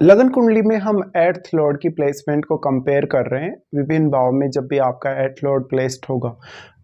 लगन कुंडली में हम एर्थ लॉर्ड की प्लेसमेंट को कंपेयर कर रहे हैं विभिन्न भाव में जब भी आपका एर्थ लॉर्ड प्लेस्ड होगा।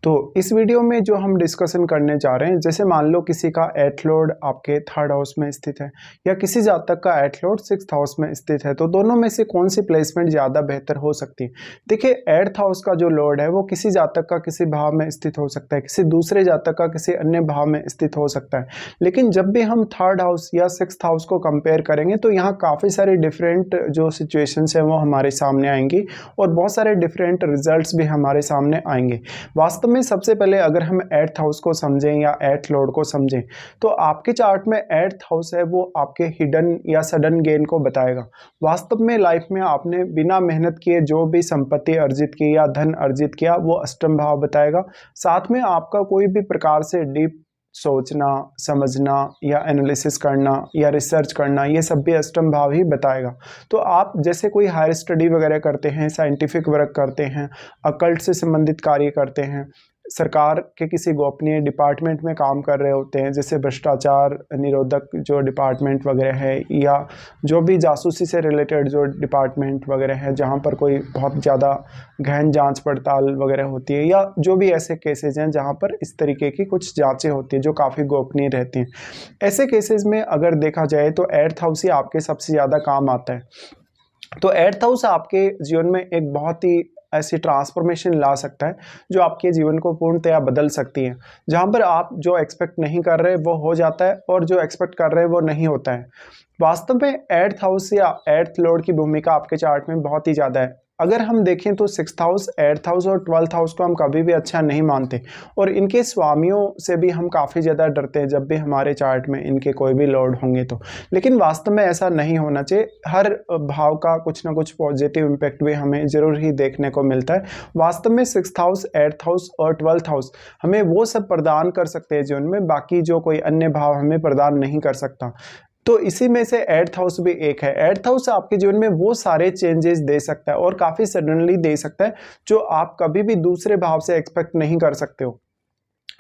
तो इस वीडियो में जो हम डिस्कशन करने जा रहे हैं, जैसे मान लो किसी का एर्थ लॉर्ड आपके थर्ड हाउस में स्थित है या किसी जातक का एर्थ लॉर्ड सिक्स्थ हाउस में स्थित है, तो दोनों में से कौन सी प्लेसमेंट ज़्यादा बेहतर हो सकती है। देखिए, एर्थ हाउस का जो लॉर्ड है वो किसी जातक का किसी भाव में स्थित हो सकता है, किसी दूसरे जातक का किसी अन्य भाव में स्थित हो सकता है। लेकिन जब भी हम थर्ड हाउस या सिक्स्थ हाउस को कंपेयर करेंगे तो यहाँ काफ़ी सारी डिफरेंट जो सिचुएशंस हैं वो हमारे सामने आएंगी और बहुत सारे डिफरेंट रिजल्ट्स भी हमारे सामने आएंगे। वास्तव में सबसे पहले अगर हम एर्थ हाउस को समझें या एर्थ लॉर्ड को समझें, तो आपके चार्ट में एर्थ हाउस है वो आपके हिडन या सडन गेन को बताएगा। वास्तव में लाइफ में आपने बिना मेहनत किए जो भी संपत्ति अर्जित की या धन अर्जित किया वो अष्टम भाव बताएगा। साथ में आपका कोई भी प्रकार से डीप सोचना, समझना या एनालिसिस करना या रिसर्च करना, ये सब भी अष्टम भाव ही बताएगा। तो आप जैसे कोई हायर स्टडी वगैरह करते हैं, साइंटिफिक वर्क करते हैं, अकल्ट से संबंधित कार्य करते हैं, सरकार के किसी गोपनीय डिपार्टमेंट में काम कर रहे होते हैं, जैसे भ्रष्टाचार निरोधक जो डिपार्टमेंट वगैरह है, या जो भी जासूसी से रिलेटेड जो डिपार्टमेंट वगैरह है जहाँ पर कोई बहुत ज़्यादा गहन जांच पड़ताल वगैरह होती है, या जो भी ऐसे केसेस हैं जहाँ पर इस तरीके की कुछ जांचें होती हैं जो काफ़ी गोपनीय रहती हैं। ऐसे केसेस में अगर देखा जाए तो एर्थ हाउस ही आपके सबसे ज़्यादा काम आता है। तो एर्थ हाउस आपके जीवन में एक बहुत ही ऐसी ट्रांसफॉर्मेशन ला सकता है जो आपके जीवन को पूर्णतया बदल सकती है। जहाँ पर आप जो एक्सपेक्ट नहीं कर रहे वो हो जाता है और जो एक्सपेक्ट कर रहे वो नहीं होता है। वास्तव में एर्थ हाउस या एर्थ लॉर्ड की भूमिका आपके चार्ट में बहुत ही ज़्यादा है। अगर हम देखें तो सिक्स्थ हाउस, एर्थ हाउस और ट्वेल्थ हाउस को हम कभी भी अच्छा नहीं मानते और इनके स्वामियों से भी हम काफ़ी ज़्यादा डरते हैं जब भी हमारे चार्ट में इनके कोई भी लॉर्ड होंगे तो। लेकिन वास्तव में ऐसा नहीं होना चाहिए। हर भाव का कुछ ना कुछ पॉजिटिव इम्पैक्ट भी हमें ज़रूर ही देखने को मिलता है। वास्तव में सिक्स्थ हाउस, एर्थ हाउस और ट्वेल्थ हाउस हमें वो सब प्रदान कर सकते हैं जीवन में, बाकी जो कोई अन्य भाव हमें प्रदान नहीं कर सकता। तो इसी में से एर्थ हाउस भी एक है। एर्थ हाउस आपके जीवन में वो सारे चेंजेस दे सकता है और काफ़ी सडनली दे सकता है जो आप कभी भी दूसरे भाव से एक्सपेक्ट नहीं कर सकते हो।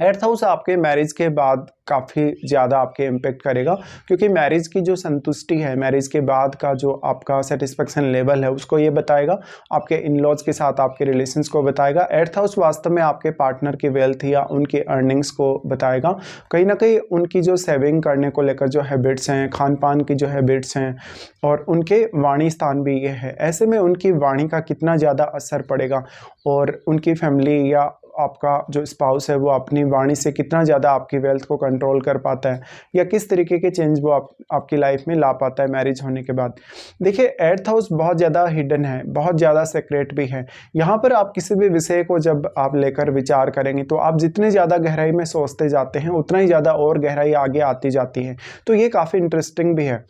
एर्थ हाउस आपके मैरिज के बाद काफ़ी ज़्यादा आपके इम्पेक्ट करेगा, क्योंकि मैरिज की जो संतुष्टि है, मैरिज के बाद का जो आपका सेटिस्फेक्शन लेवल है उसको ये बताएगा। आपके इन लॉज के साथ आपके रिलेशंस को बताएगा। एर्थ हाउस वास्तव में आपके पार्टनर की वेल्थ या उनकी अर्निंग्स को बताएगा। कहीं ना कहीं उनकी जो सेविंग करने को लेकर जो हैबिट्स हैं, खान पान की जो हैबिट्स हैं, और उनके वाणी स्थान भी ये है। ऐसे में उनकी वाणी का कितना ज़्यादा असर पड़ेगा और उनकी फैमिली या आपका जो स्पाउस है वो अपनी वाणी से कितना ज़्यादा आपकी वेल्थ को कंट्रोल कर पाता है, या किस तरीके के चेंज वो आपकी लाइफ में ला पाता है मैरिज होने के बाद। देखिए, एर्थ हाउस बहुत ज़्यादा हिडन है, बहुत ज़्यादा सीक्रेट भी है। यहाँ पर आप किसी भी विषय को जब आप लेकर विचार करेंगे तो आप जितने ज़्यादा गहराई में सोचते जाते हैं उतना ही ज़्यादा और गहराई आगे आती जाती है। तो ये काफ़ी इंटरेस्टिंग भी है।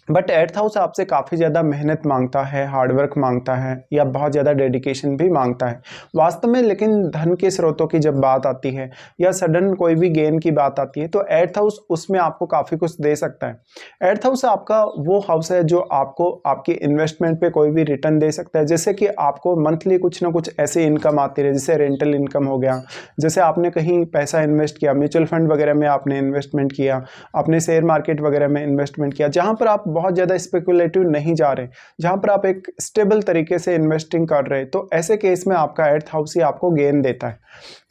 बट एर्थ हाउस आपसे काफ़ी ज़्यादा मेहनत मांगता है, हार्डवर्क मांगता है, या बहुत ज़्यादा डेडिकेशन भी मांगता है वास्तव में। लेकिन धन के स्रोतों की जब बात आती है या सडन कोई भी गेन की बात आती है तो एर्थ हाउस उसमें आपको काफ़ी कुछ दे सकता है। एर्थ हाउस आपका वो हाउस है जो आपको आपकी इन्वेस्टमेंट पे कोई भी रिटर्न दे सकता है। जैसे कि आपको मंथली कुछ ना कुछ ऐसी इनकम आती रहे, जैसे रेंटल इनकम हो गया, जैसे आपने कहीं पैसा इन्वेस्ट किया, म्यूचुअल फंड वगैरह में आपने इन्वेस्टमेंट किया, आपने शेयर मार्केट वगैरह में इन्वेस्टमेंट किया, जहाँ पर आप बहुत ज़्यादा स्पेकुलेटिव नहीं जा रहे, जहाँ पर आप एक स्टेबल तरीके से इन्वेस्टिंग कर रहे, तो ऐसे केस में आपका एर्थ हाउस ही आपको गेन देता है।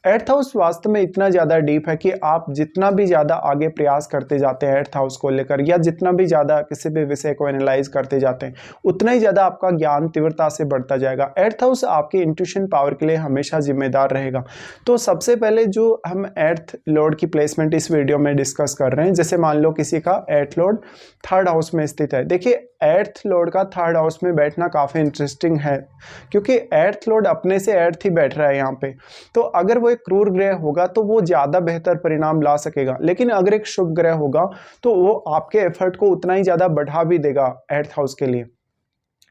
एर्थ हाउस वास्तव में इतना ज़्यादा डीप है कि आप जितना भी ज़्यादा आगे प्रयास करते जाते हैं एर्थ हाउस को लेकर, या जितना भी ज़्यादा किसी भी विषय को एनालाइज करते जाते हैं, उतना ही ज़्यादा आपका ज्ञान तीव्रता से बढ़ता जाएगा। एर्थ हाउस आपकी इंट्यूशन पावर के लिए हमेशा जिम्मेदार रहेगा। तो सबसे पहले जो हम एर्थ लॉर्ड की प्लेसमेंट इस वीडियो में डिस्कस कर रहे हैं, जैसे मान लो किसी का एर्थ लॉर्ड थर्ड हाउस में स्थित है। देखिए, एर्थ लॉर्ड का थर्ड हाउस में बैठना काफ़ी इंटरेस्टिंग है, क्योंकि एर्थ लॉर्ड अपने से एर्थ ही बैठ रहा है यहाँ पे। तो अगर वो एक क्रूर ग्रह होगा तो वो ज़्यादा बेहतर परिणाम ला सकेगा, लेकिन अगर एक शुभ ग्रह होगा तो वो आपके एफर्ट को उतना ही ज़्यादा बढ़ा भी देगा एर्थ हाउस के लिए।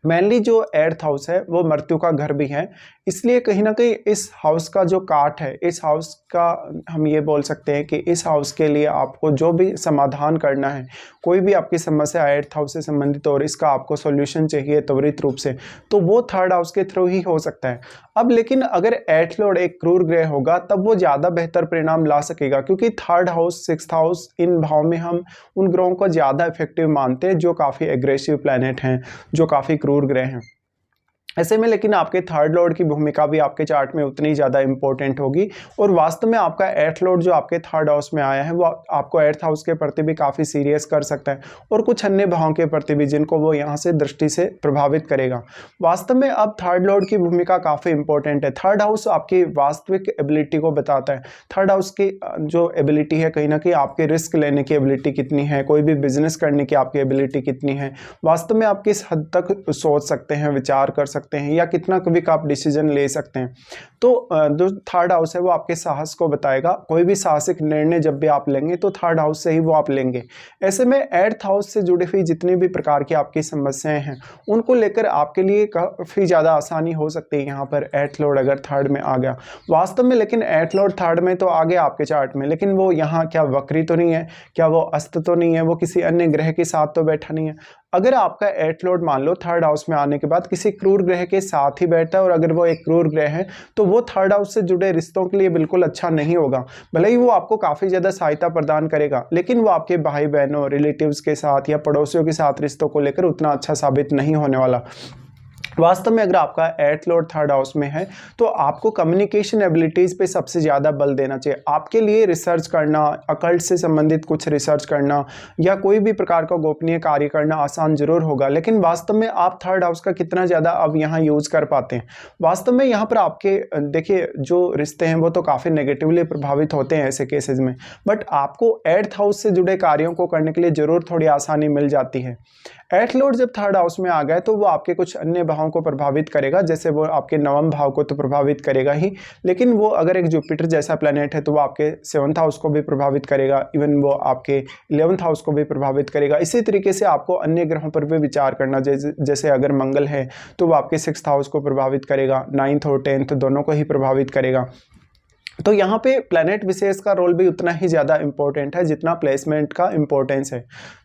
मेनली जो एर्थ हाउस है वो मृत्यु का घर भी है। इसलिए कहीं ना कहीं इस हाउस का जो काट है, इस हाउस का हम ये बोल सकते हैं कि इस हाउस के लिए आपको जो भी समाधान करना है, कोई भी आपकी समस्या है 8th हाउस से संबंधित और इसका आपको सॉल्यूशन चाहिए त्वरित रूप से, तो वो 3rd हाउस के थ्रू ही हो सकता है। अब लेकिन अगर 8th लॉर्ड एक क्रूर ग्रह होगा तब वो ज़्यादा बेहतर परिणाम ला सकेगा, क्योंकि 3rd house 6th house in भाव में हम उन ग्रहों को ज़्यादा इफेक्टिव मानते हैं जो काफ़ी एग्रेसिव प्लैनेट हैं, जो काफ़ी क्रूर ग्रह हैं। ऐसे में लेकिन आपके 3rd लॉर्ड की भूमिका भी आपके चार्ट में उतनी ज़्यादा इंपॉर्टेंट होगी, और वास्तव में आपका 8th लॉर्ड जो आपके 3rd हाउस में आया है वो आपको 8th हाउस के प्रति भी काफ़ी सीरियस कर सकता है, और कुछ अन्य भावों के प्रति भी जिनको वो यहाँ से दृष्टि से प्रभावित करेगा। वास्तव में अब 3rd लॉर्ड की भूमिका काफ़ी इंपॉर्टेंट है। 3rd हाउस आपकी वास्तविक एबिलिटी को बताता है। 3rd हाउस की जो एबिलिटी है, कहीं ना कहीं आपके रिस्क लेने की एबिलिटी कितनी है, कोई भी बिजनेस करने की आपकी एबिलिटी कितनी है, वास्तव में आप किस हद तक सोच सकते हैं, विचार कर सकते हैं, या कितना क्विक आप डिसीजन ले सकते हैं। तो जो 3rd हाउस है वो आपके साहस को बताएगा। कोई भी साहसिक निर्णय जब भी आप लेंगे तो 3rd हाउस से ही वो आप लेंगे। ऐसे में 8th हाउस से जुड़ी हुई जितनी भी प्रकार की आपकी समस्याएं हैं उनको लेकर आपके लिए काफ़ी ज़्यादा आसानी हो सकती है यहाँ पर 8th लॉर्ड अगर 3rd में आ गया। वास्तव में लेकिन 8th लॉर्ड 3rd में तो आ गया आपके चार्ट में, लेकिन वो यहाँ क्या वक्री तो नहीं है, क्या वो अस्त तो नहीं है, वो किसी अन्य ग्रह के साथ तो बैठा नहीं है। अगर आपका 8th लॉर्ड मान लो 3rd हाउस में आने के बाद किसी क्रूर ग्रह के साथ ही बैठता है, और अगर वो एक क्रूर ग्रह है तो वो 3rd हाउस से जुड़े रिश्तों के लिए बिल्कुल अच्छा नहीं होगा। भले ही वो आपको काफ़ी ज़्यादा सहायता प्रदान करेगा, लेकिन वो आपके भाई बहनों, रिलेटिव्स के साथ या पड़ोसियों के साथ रिश्तों को लेकर उतना अच्छा साबित नहीं होने वाला। वास्तव में अगर आपका 8th लॉर्ड 3rd हाउस में है तो आपको कम्युनिकेशन एबिलिटीज़ पे सबसे ज़्यादा बल देना चाहिए। आपके लिए रिसर्च करना, अकल्ट से संबंधित कुछ रिसर्च करना या कोई भी प्रकार का गोपनीय कार्य करना आसान जरूर होगा, लेकिन वास्तव में आप 3rd हाउस का कितना ज़्यादा अब यहाँ यूज़ कर पाते हैं। वास्तव में यहाँ पर आपके देखिए जो रिश्ते हैं वो तो काफ़ी नेगेटिवली प्रभावित होते हैं ऐसे केसेज में, बट आपको 8th हाउस से जुड़े कार्यों को करने के लिए ज़रूर थोड़ी आसानी मिल जाती है। 8th लॉर्ड जब 3rd हाउस में आ गए तो वो आपके कुछ अन्य भावों को प्रभावित करेगा, जैसे वो आपके 9वें भाव को तो प्रभावित करेगा ही, लेकिन वो अगर एक जुपिटर जैसा प्लेनेट है तो वो आपके 7th हाउस को भी प्रभावित करेगा, इवन वो आपके 11th हाउस को भी प्रभावित करेगा। इसी तरीके से आपको अन्य ग्रहों पर भी विचार करना, जैसे अगर मंगल है तो वो आपके 6th हाउस को प्रभावित करेगा, 9th और 10th दोनों को ही प्रभावित करेगा। तो यहाँ पे प्लैनेट विशेष का रोल भी उतना ही ज़्यादा इंपॉर्टेंट है जितना प्लेसमेंट का इंपॉर्टेंस है।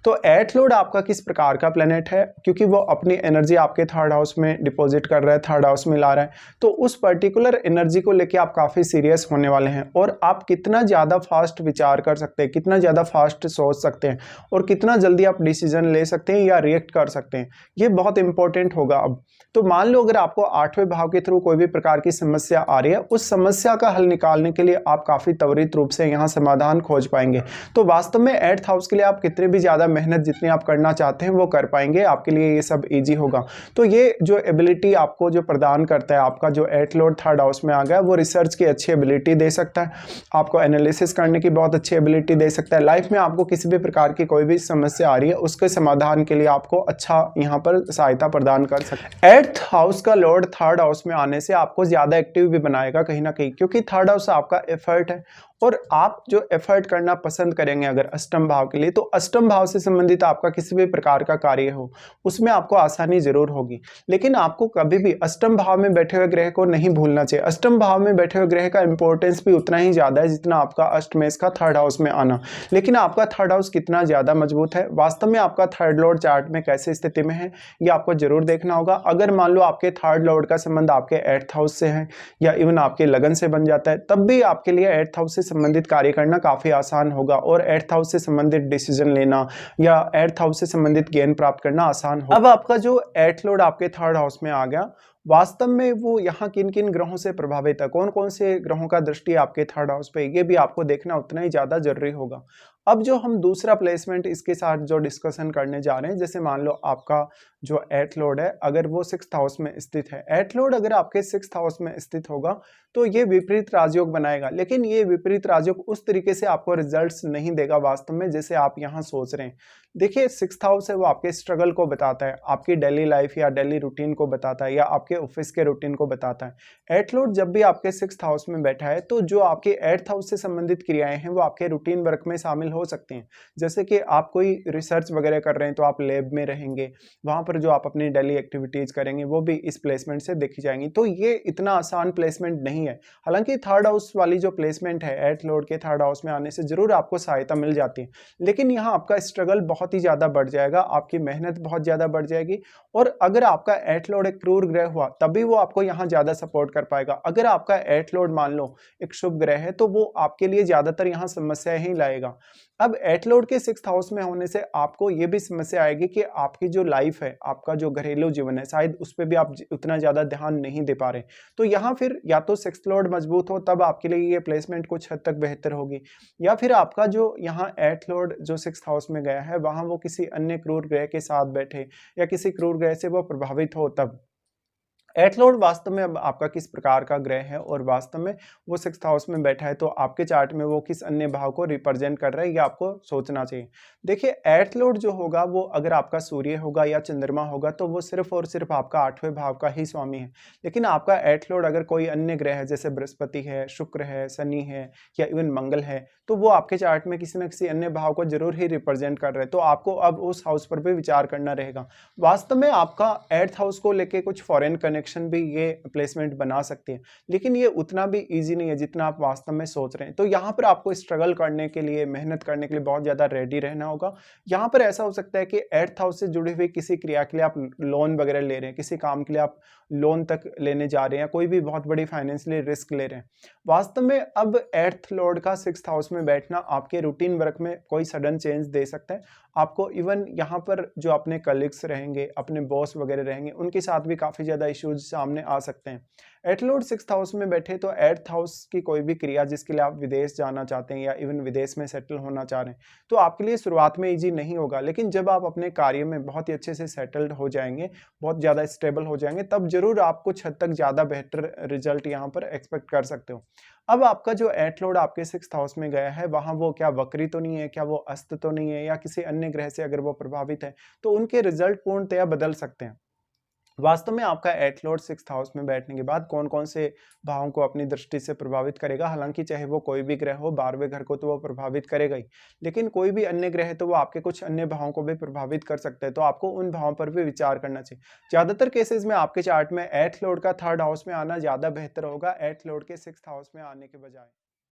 तो 8th लॉर्ड आपका किस प्रकार का प्लैनेट है, क्योंकि वो अपनी एनर्जी आपके 3rd हाउस में डिपॉजिट कर रहा है, 3rd हाउस में ला रहा है, तो उस पर्टिकुलर एनर्जी को लेके आप काफ़ी सीरियस होने वाले हैं, और आप कितना ज़्यादा फास्ट विचार कर सकते हैं, कितना ज़्यादा फास्ट सोच सकते हैं, और कितना जल्दी आप डिसीजन ले सकते हैं या रिएक्ट कर सकते हैं, ये बहुत इंपॉर्टेंट होगा अब। तो मान लो अगर आपको 8वें भाव के थ्रू कोई भी प्रकार की समस्या आ रही है, उस समस्या का हल निकालने के लिए आप काफ़ी त्वरित रूप से यहाँ समाधान खोज पाएंगे। तो वास्तव में 8th हाउस के लिए आप कितने भी ज़्यादा मेहनत जितनी आप करना चाहते हैं वो कर पाएंगे, आपके लिए ये सब ईजी होगा। तो ये जो एबिलिटी आपको जो प्रदान करता है, आपका जो 8th लॉर्ड 3rd हाउस में आ गया, वो रिसर्च की अच्छी एबिलिटी दे सकता है, आपको एनालिसिस करने की बहुत अच्छी एबिलिटी दे सकता है। लाइफ में आपको किसी भी प्रकार की कोई भी समस्या आ रही है उसके समाधान के लिए आपको अच्छा यहाँ पर सहायता प्रदान कर सकता है। 8th हाउस का लॉर्ड 3rd हाउस में आने से आपको ज़्यादा एक्टिव भी बनाएगा कहीं ना कहीं, क्योंकि 3rd हाउस आपका एफर्ट है, और आप जो एफर्ट करना पसंद करेंगे अगर अष्टम भाव के लिए, तो अष्टम भाव से संबंधित आपका किसी भी प्रकार का कार्य हो उसमें आपको आसानी जरूर होगी। लेकिन आपको कभी भी अष्टम भाव में बैठे हुए ग्रह को नहीं भूलना चाहिए। अष्टम भाव में बैठे हुए ग्रह का इंपॉर्टेंस भी उतना ही ज़्यादा है जितना आपका अष्टमेश का 3rd हाउस में आना। लेकिन आपका 3rd हाउस कितना ज़्यादा मजबूत है, वास्तव में आपका 3rd लॉर्ड चार्ट में कैसे स्थिति में है, ये आपको जरूर देखना होगा। अगर मान लो आपके 3rd लॉर्ड का संबंध आपके 8th हाउस से है या इवन आपके लगन से बन जाता है, तब भी आपके लिए 8th हाउस से संबंधित कार्य करना काफी आसान होगा, और 8th हाउस से संबंधित डिसीजन लेना या 8th हाउस से संबंधित ज्ञान प्राप्त करना आसान होगा। अब आपका जो 8th लॉर्ड आपके 3rd हाउस में आ गया, वास्तव में वो यहाँ किन किन ग्रहों से प्रभावित है, कौन कौन से ग्रहों का दृष्टि आपके 3rd हाउस पे, ये भी आपको देखना उतना ही ज्यादा जरूरी होगा। अब जो हम दूसरा प्लेसमेंट इसके साथ जो डिस्कशन करने जा रहे हैं, जैसे मान लो आपका जो 8th लॉर्ड है अगर वो 6th हाउस में स्थित है, 8th लॉर्ड अगर आपके 6th हाउस में स्थित होगा तो ये विपरीत राजयोग बनाएगा, लेकिन ये विपरीत राजयोग उस तरीके से आपको रिजल्ट्स नहीं देगा वास्तव में जैसे आप यहाँ सोच रहे हैं। देखिए 6th हाउस है वो आपके स्ट्रगल को बताता है, आपकी डेली लाइफ या डेली रूटीन को बताता है, या आपके ऑफिस के रूटीन को बताता है। 8th लॉर्ड जब भी आपके 6th हाउस में बैठा है तो जो आपके 8th हाउस से संबंधित क्रियाएं हैं वो आपके रूटीन वर्क में शामिल हो सकती हैं। जैसे कि आप कोई रिसर्च वगैरह कर रहे हैं तो आप लैब में रहेंगे, वहाँ पर जो आप अपनी डेली एक्टिविटीज़ करेंगे वो भी इस प्लेसमेंट से देखी जाएँगी। तो ये इतना आसान प्लेसमेंट नहीं है। हालाँकि थर्ड हाउस वाली जो प्लेसमेंट है, 8th लॉर्ड के थर्ड हाउस में आने से ज़रूर आपको सहायता मिल जाती है। लेकिन यहाँ आपका स्ट्रगल बहुत ही ज़्यादा बढ़ जाएगा, आपकी मेहनत बहुत ज़्यादा बढ़ जाएगी और अगर आपका 8th लॉर्ड एक क्रूर ग्रह हुआ, तभी वो आपको यहाँ ज़्यादा सपोर्ट कर पाएगा। अगर आपका 8th लॉर्ड मान लो एक शुभ ग्रह है, तो वो आपके लिए ज़्यादातर यहाँ समस्या ही लाएगा। अब 8th लॉर्ड के 6th हाउस में होने से आपको ये भी समस्या आएगी कि आपकी जो लाइफ है, आपका जो घरेलू जीवन है, शायद उस पे भी आप उतना ज़्यादा ध्यान नहीं दे पा रहे। तो यहाँ फिर या तो 6th लॉर्ड मजबूत हो तब आपके लिए ये प्लेसमेंट कुछ हद तक बेहतर होगी, या फिर आपका जो यहाँ 8th लॉर्ड जो 6th हाउस में गया है, वहाँ वो किसी अन्य क्रूर ग्रह के साथ बैठे या किसी क्रूर ग्रह से वो प्रभावित हो तब। 8th लॉर्ड वास्तव में अब आपका किस प्रकार का ग्रह है और वास्तव में वो 6th हाउस में बैठा है, तो आपके चार्ट में वो किस अन्य भाव को रिप्रेजेंट कर रहा है, ये आपको सोचना चाहिए। देखिए 8th लॉर्ड जो होगा वो अगर आपका सूर्य होगा या चंद्रमा होगा तो वो सिर्फ और सिर्फ आपका 8वें भाव का ही स्वामी है। लेकिन आपका 8th लॉर्ड अगर कोई अन्य ग्रह है, जैसे बृहस्पति है, शुक्र है, शनि है या इवन मंगल है, तो वो आपके चार्ट में किसी न किसी अन्य भाव को जरूर ही रिप्रेजेंट कर रहे हैं। तो आपको अब उस हाउस पर भी विचार करना रहेगा। वास्तव में आपका 8th हाउस को लेके कुछ फॉरेन कनेक्शन भी ये प्लेसमेंट बना सकती है, लेकिन ये उतना भी ईजी नहीं है जितना आप वास्तव में सोच रहे हैं। तो यहाँ पर आपको स्ट्रगल करने के लिए, मेहनत करने के लिए बहुत ज़्यादा रेडी रहना होगा। यहाँ पर ऐसा हो सकता है कि 8th हाउस से जुड़ी हुई किसी क्रिया के लिए आप लोन वगैरह ले रहे हैं, किसी काम के लिए आप लोन तक लेने जा रहे हैं, कोई भी बहुत बड़ी फाइनेंशियली रिस्क ले रहे हैं। वास्तव में अब 8th लॉर्ड का 6th हाउस में बैठना आपके रूटीन वर्क में कोई सडन चेंज दे सकता है। आपको इवन यहाँ पर जो अपने कलीग्स रहेंगे, अपने बॉस वगैरह रहेंगे, उनके साथ भी काफ़ी ज़्यादा इश्यूज सामने आ सकते हैं। 8th लॉर्ड 6th हाउस में बैठे तो 8th हाउस की कोई भी क्रिया जिसके लिए आप विदेश जाना चाहते हैं या इवन विदेश में सेटल होना चाह रहे हैं, तो आपके लिए शुरुआत में ईजी नहीं होगा। लेकिन जब आप अपने कार्य में बहुत ही अच्छे से सेटल्ड हो जाएंगे, बहुत ज़्यादा स्टेबल हो जाएंगे, तब जरूर आप कुछ हद तक ज़्यादा बेहतर रिजल्ट यहाँ पर एक्सपेक्ट कर सकते हो। अब आपका जो 8th लॉर्ड आपके 6th हाउस में गया है, वहाँ वो क्या वक्री तो नहीं है, क्या वो अस्त तो नहीं है, या किसी अन्य ग्रह से अगर वो प्रभावित है तो उनके रिजल्ट पूर्णतया बदल सकते हैं। वास्तव में आपका 8th लॉर्ड 6th हाउस में बैठने के बाद कौन कौन से भावों को अपनी दृष्टि से प्रभावित करेगा, हालांकि चाहे वो कोई भी ग्रह हो, 12वें घर को तो वो प्रभावित करेगा ही, लेकिन कोई भी अन्य ग्रह है तो वो आपके कुछ अन्य भावों को भी प्रभावित कर सकता है। तो आपको उन भावों पर भी विचार करना चाहिए। ज्यादातर केसेस में आपके चार्ट में 8th लॉर्ड का 3rd हाउस में आना ज्यादा बेहतर होगा 8th लॉर्ड के 6th हाउस में आने के बजाय।